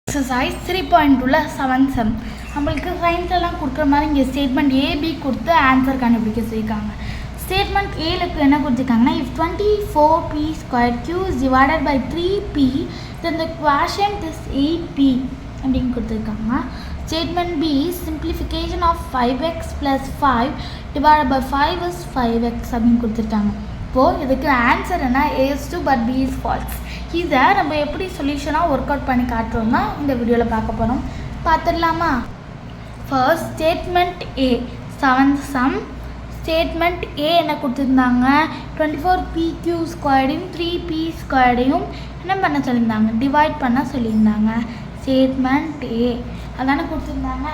Exercise 3.2 7 sum. நம்மளுக்கு science எல்லாம் கொடுக்குற மாதிரி இங்கே ஸ்டேட்மெண்ட் ஏபி கொடுத்து ஆன்சர் கண்டுபிடிக்க சொல்லியிருக்காங்க. ஸ்டேட்மெண்ட் ஏலுக்கு என்ன கொடுத்துருக்காங்கன்னா, if 24p squared q is divided by 3p then the quotient is 8p அப்படின்னு கொடுத்துருக்காங்க. Statement B simplification of 5x plus 5 divided by 5 is 5x அப்படின்னு கொடுத்துருக்காங்க. இப்போது இதுக்கு ஆன்சர் என்ன, a is true but b is false. இதை நம்ம எப்படி சொல்யூஷனாக ஒர்க் அவுட் பண்ணி காட்டுறோம்னா இந்த வீடியோவில் பார்க்க போகிறோம். பார்த்துடலாமா? First statement A 7th sum. Statement A என்ன கொடுத்துருந்தாங்க, 24pq ஸ்கொயர்டையும் 3p ஸ்கொயர்டையும் என்ன பண்ண சொல்லியிருந்தாங்க, டிவைட் பண்ண சொல்லியிருந்தாங்க. ஸ்டேட்மெண்ட் ஏ அதானே கொடுத்துருந்தாங்க,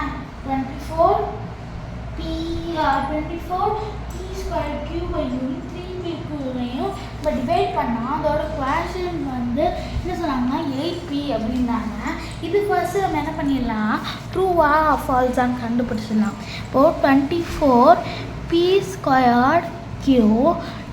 24p ஸ்கொயர் க்யூவையும் 3p க்யூவையும் இப்போ டிவைட் பண்ணால் அதோட குவேஷன் வந்து என்ன சொன்னாங்கன்னா 8p அப்படின்னாங்க. இது ஃபர்ஸ்ட்டு நம்ம என்ன பண்ணிடலாம், ட்ரூவா ஃபால்ஸான்னு கண்டுபிடிச்சிடலாம். இப்போது 24p squared Q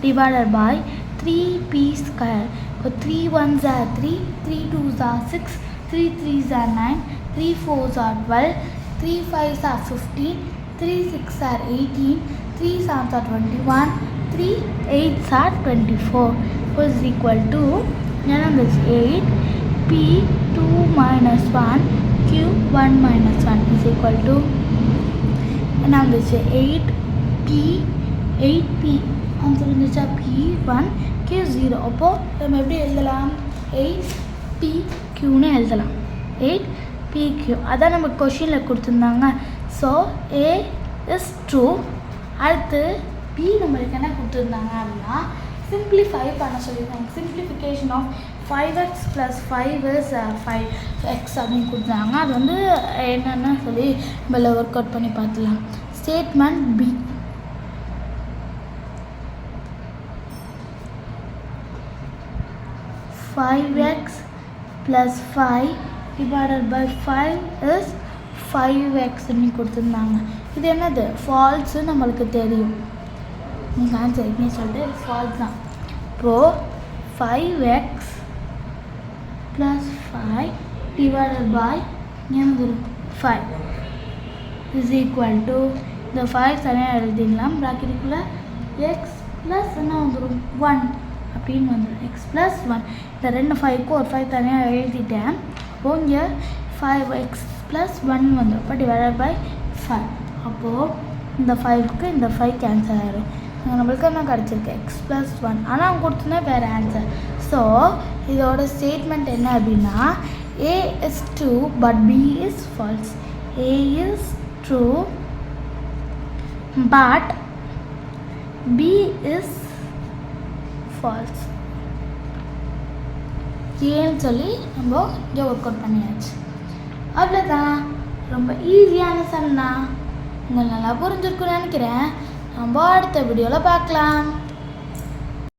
divided by 3p square. இப்போ 3 1s are 3, 3 2s are 6, 3 3s are 9, 3 4s are 12, 3 5s are 15, 3 6 are 18, 3 7s are 21, 3 8s are 24 is equal to 8 p 2 minus 1 q 1 minus 1 is equal to 8 p answer வந்துச்சா p 1 q 0. அப்போது நம்ம எப்படி எழுதலாம், 8 p qன்னு எழுதலாம். 8 p q அதான் நம்ம கொஷினில் கொடுத்துருந்தாங்க. So a is true. அடுத்து பி நம்மளுக்கு என்ன கொடுத்துருந்தாங்க அப்படின்னா, சிம்பிளிஃபை பண்ண சொல்லியிருக்காங்க. Simplification of 5x + 5 is 5x அப்படின்னு கொடுத்தாங்க. அது வந்து என்னென்னு சொல்லி நம்மள ஒர்க் அவுட் பண்ணி பார்த்துலாம். Statement B 5x + 5 divided by 5 is 5x அப்படின்னு கொடுத்துருந்தாங்க. இது என்னது, ஃபால்ஸு நம்மளுக்கு தெரியும். நீங்கள் ஆன்சர் எப்படின்னு சொல்லிட்டு ஃபால்ஸ் தான். இப்போது 5x + 5 divided by 5 is equal to இந்த 5 தனியாக எழுதிடலாம். ப்ராக்கெட்டுக்குள்ளே x ப்ளஸ் என்ன வந்துடும் 1 அப்படின்னு வந்துடும். x + 1 இந்த 2 5க்கும் ஒரு 5 தனியாக எழுதிட்டேன். அப்போது இங்கே 5x + 1 வந்துடும். அப்போ டிவைடட் பை 5. அப்போது இந்த 5க்கு இந்த 5 கேன்சல் ஆகிடும். நம்மளுக்கு என்ன கிடச்சிருக்கு, x + 1. ஆனால் அவங்க கொடுத்துனா வேறு ஆன்சர். ஸோ இதோட ஸ்டேட்மெண்ட் என்ன அப்படின்னா, a is true but b is false. a is true but b is false. ஏன்னு சொல்லி நம்ம இங்கே ஒர்க் அவுட் பண்ணியாச்சு. அவ்வளோதான், ரொம்ப ஈஸியான சம்னா. உங்களுக்கு நல்லா புரிஞ்சிருக்குன்னு நினைக்கிறேன். நம்ம அடுத்த வீடியோவில் பார்க்கலாம்.